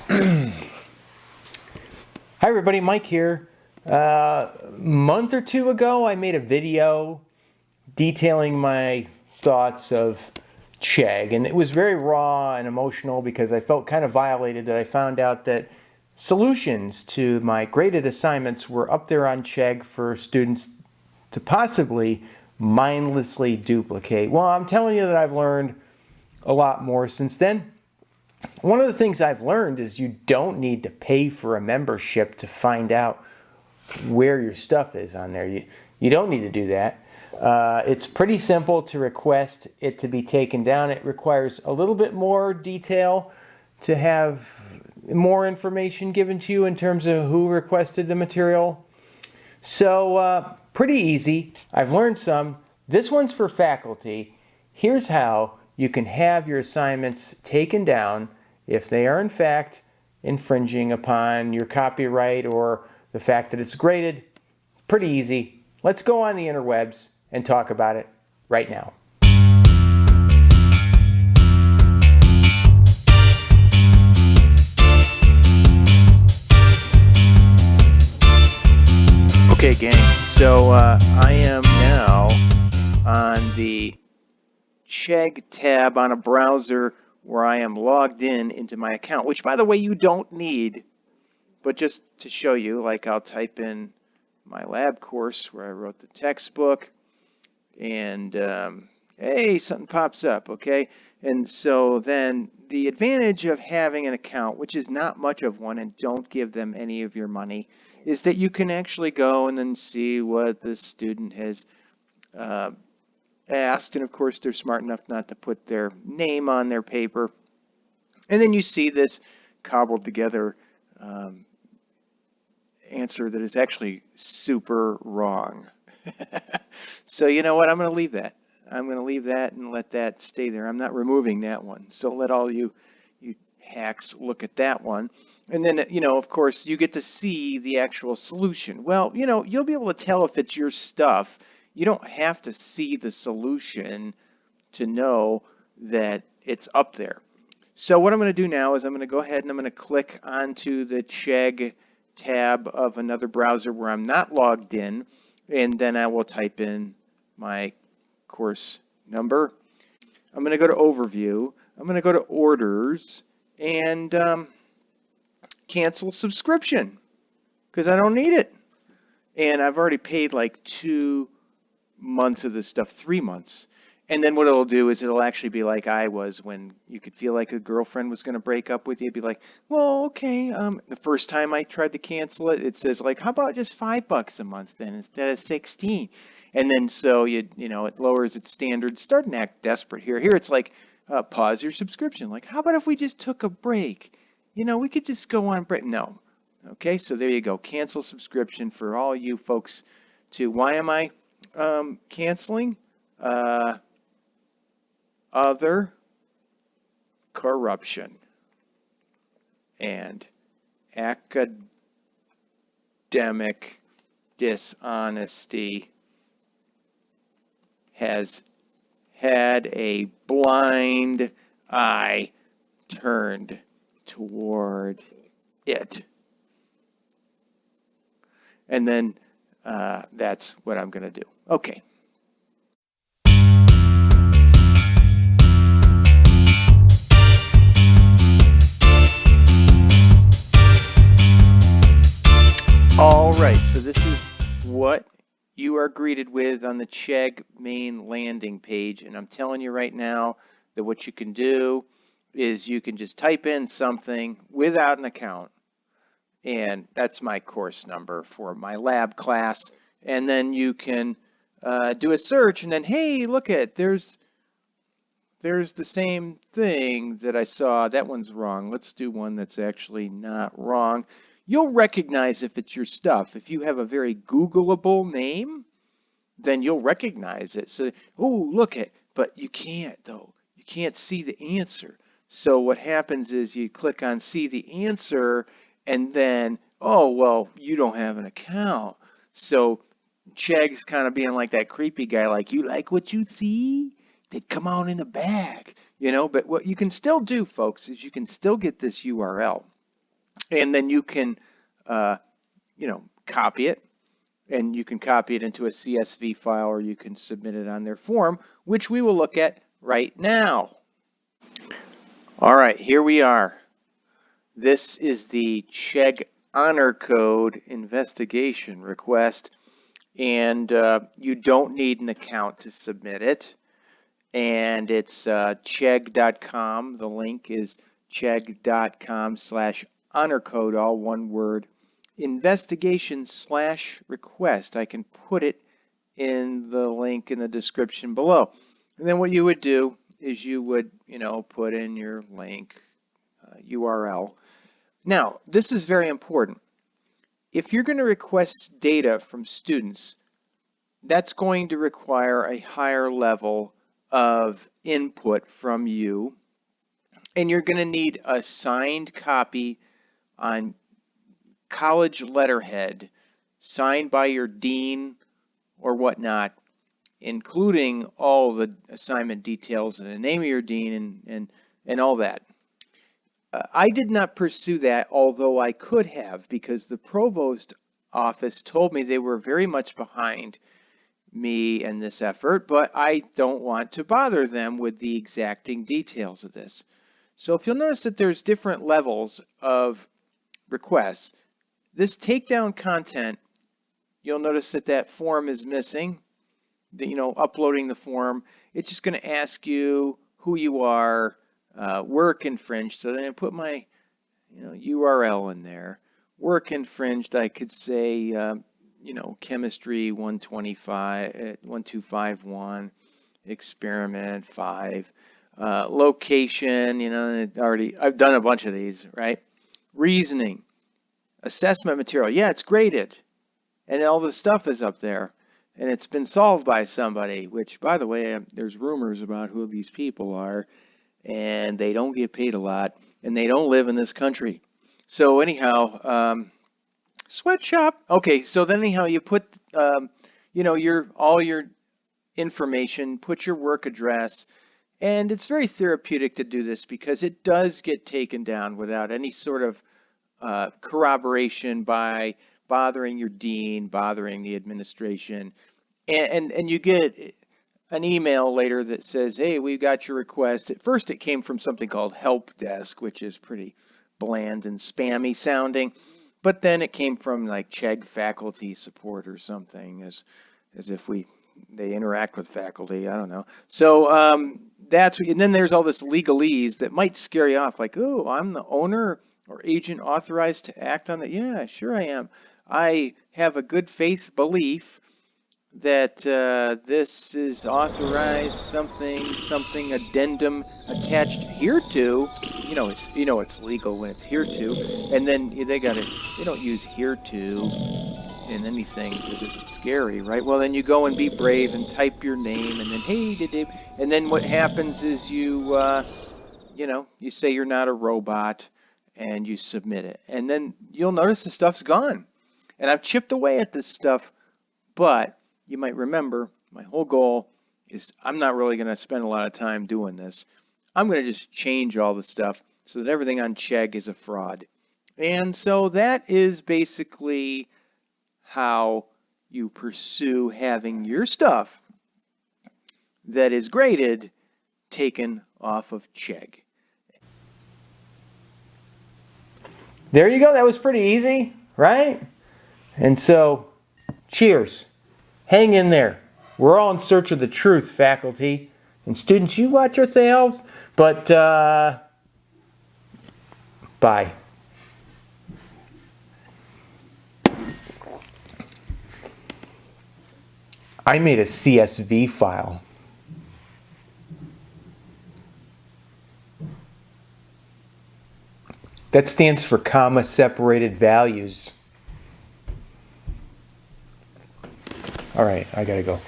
Hi everybody, Mike here. Month or two ago, I made a video detailing my thoughts of Chegg, and it was very raw and emotional because I felt kind of violated that I found out that solutions to my graded assignments were up there on Chegg for students to possibly mindlessly duplicate. Well, I'm telling you that I've learned a lot more since then. One of the things I've learned is you don't need to pay for a membership to find out where your stuff is on there. You don't need to do that. It's pretty simple to request it to be taken down. It requires a little bit more detail to have more information given to you in terms of who requested the material. So pretty easy. I've learned some. This one's for faculty. Here's how you can have your assignments taken down if they are in fact infringing upon your copyright or the fact that it's graded. Pretty easy. Let's go on the interwebs and talk about it right now. Okay, gang, so I am now on the Chegg tab on a browser where I am logged in into my account, which, by the way, you don't need. But just to show you, like, I'll type in my lab course where I wrote the textbook, and hey, something pops up, okay? And so then the advantage of having an account, which is not much of one, and don't give them any of your money, is that you can actually go and then see what the student has asked. And of course, they're smart enough not to put their name on their paper. And then you see this cobbled together answer that is actually super wrong. So you know what? I'm going to leave that. I'm going to leave that and let that stay there. I'm not removing that one. So let all you hacks look at that one. And then, of course, you get to see the actual solution. Well, you'll be able to tell if it's your stuff. You don't have to see the solution to know that it's up there. So what I'm going to do now is I'm going to go ahead and I'm going to click onto the Chegg tab of another browser where I'm not logged in, and then I will type in my course number. I'm going to go to Overview. I'm going to go to Orders and cancel subscription because I don't need it. And I've already paid like 2 months of this stuff, 3 months. And then what it'll do is it'll actually be like I was when you could feel like a girlfriend was going to break up with you. It'd be like, well, okay. The first time I tried to cancel it, it says like, how about just $5 a month then instead of 16? And then so it lowers its standards. Starting to act desperate here. Here it's like, pause your subscription. Like, how about if we just took a break? We could just go on break. No. Okay, so there you go. Cancel subscription for all you folks too. Why am I canceling? Other corruption and academic dishonesty has had a blind eye turned toward it. And then that's what I'm going to do. Okay. All right, so this is what you are greeted with on the Chegg main landing page. And I'm telling you right now that what you can do is you can just type in something without an account. And that's my course number for my lab class. And then you can do a search and then, hey, look at, there's the same thing that I saw. That one's wrong. Let's do one that's actually not wrong. You'll recognize if it's your stuff. If you have a very Googleable name, then you'll recognize it. So, oh, look at, but you can't though. You can't see the answer. So what happens is you click on see the answer and then, oh, well, you don't have an account. So Chegg's kind of being like that creepy guy, like, you like what you see? Then come on in the bag, But what you can still do, folks, is you can still get this URL. And then you can, copy it, and you can copy it into a CSV file, or you can submit it on their form, which we will look at right now. All right, here we are. This is the Chegg Honor Code investigation request, and you don't need an account to submit it. And it's chegg.com. The link is chegg.com/honorcode, all one word, investigation/request. I can put it in the link in the description below. And then what you would do is you would, put in your link URL. Now, this is very important. If you're going to request data from students, that's going to require a higher level of input from you, and you're going to need a signed copy on college letterhead, signed by your dean or whatnot, including all the assignment details and the name of your dean and all that. I did not pursue that, although I could have, because the provost office told me they were very much behind me in this effort, but I don't want to bother them with the exacting details of this. So if you'll notice that there's different levels of requests, this takedown content, you'll notice that that form is missing. Uploading the form, it's just going to ask you who you are, work infringed. So then I put my URL in there. Work infringed, I could say chemistry 1251, experiment 5, location, I've done a bunch of these, right? Reasoning, assessment material, yeah, it's graded, and all the stuff is up there, and it's been solved by somebody, which, by the way, there's rumors about who these people are, and they don't get paid a lot, and they don't live in this country. So anyhow, sweatshop. Okay, so then anyhow, you put, all your information, put your work address, and it's very therapeutic to do this because it does get taken down without any sort of corroboration by bothering your dean, bothering the administration, and you get an email later that says, hey, we got your request. At first it came from something called Help Desk, which is pretty bland and spammy sounding, but then it came from like Chegg faculty support or something, as if they interact with faculty. I don't know. So and then there's all this legalese that might scare you off, like, oh, I'm the owner or agent authorized to act on it. Yeah, sure I am. I have a good faith belief that this is authorized something addendum attached hereto. It's legal when it's hereto, and then they don't use hereto in anything that isn't scary, right? Well, then you go and be brave and type your name, and then hey, and then what happens is you say you're not a robot, and you submit it, and then you'll notice the stuff's gone. And I've chipped away at this stuff, but you might remember my whole goal is I'm not really going to spend a lot of time doing this. I'm going to just change all the stuff so that everything on Chegg is a fraud. And so that is basically how you pursue having your stuff that is graded taken off of Chegg. There you go. That was pretty easy, right? And so, cheers. Hang in there. We're all in search of the truth, faculty. And students, you watch yourselves. But, bye. I made a CSV file. That stands for comma separated values. All right, I gotta go.